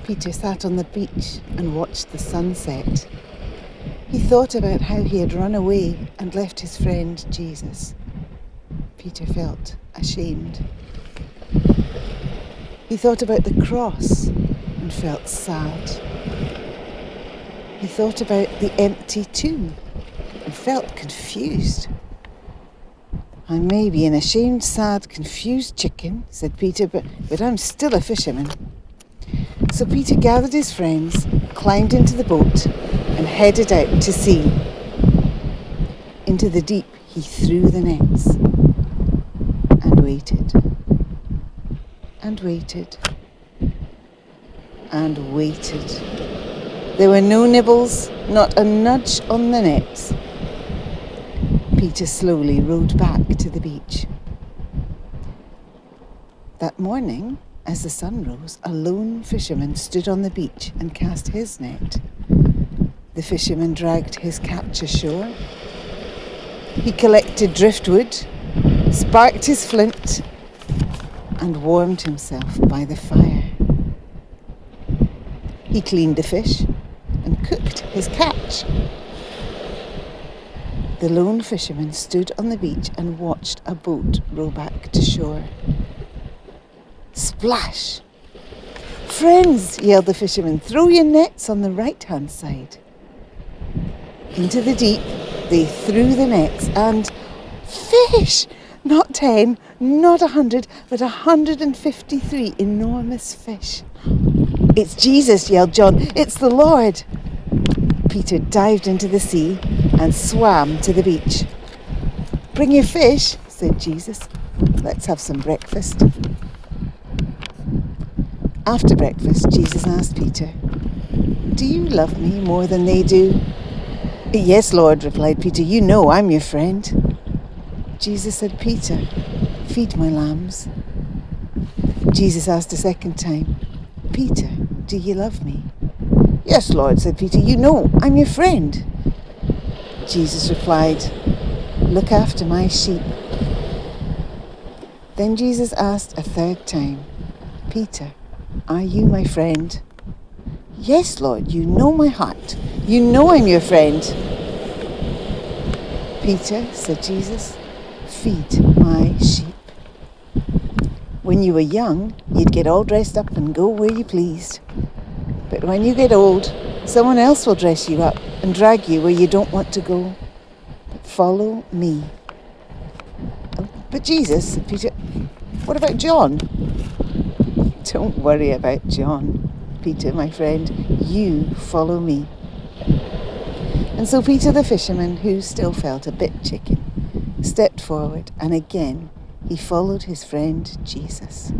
Peter sat on the beach and watched the sunset. He thought about how he had run away and left his friend Jesus. Peter felt ashamed. He thought about the cross and felt sad. He thought about the empty tomb and felt confused. "I may be an ashamed, sad, confused chicken," said Peter, but I'm still a fisherman. So Peter gathered his friends, climbed into the boat and headed out to sea. Into the deep he threw the nets and waited and waited and waited. There were no nibbles, not a nudge on the nets. Peter slowly rowed back to the beach. That morning, as the sun rose, a lone fisherman stood on the beach and cast his net. The fisherman dragged his catch ashore. He collected driftwood, sparked his flint, and warmed himself by the fire. He cleaned the fish and cooked his catch. The lone fisherman stood on the beach and watched a boat row back to shore. Splash! "Friends," yelled the fisherman, "throw your nets on the right-hand side." Into the deep they threw the nets and fish! Not 10, not 100, but 153 enormous fish. "It's Jesus," yelled John. "It's the Lord." Peter dived into the sea and swam to the beach. "Bring your fish," said Jesus. "Let's have some breakfast." After breakfast, Jesus asked Peter, "Do you love me more than they do?" "Yes, Lord," replied Peter. "You know I'm your friend." Jesus said, "Peter, feed my lambs." Jesus asked a second time, "Peter, do you love me?" "Yes, Lord," said Peter. "You know I'm your friend." Jesus replied, "Look after my sheep." Then Jesus asked a third time, "Peter, are you my friend?" "Yes, Lord, you know my heart. You know I'm your friend." "Peter," said Jesus, "feed my sheep. When you were young, you'd get all dressed up and go where you pleased. But when you get old, someone else will dress you up and drag you where you don't want to go. Follow me." "But Jesus," said Peter, "what about John?" "Don't worry about John, Peter, my friend. You follow me." And so Peter the fisherman, who still felt a bit chicken, stepped forward and again he followed his friend Jesus.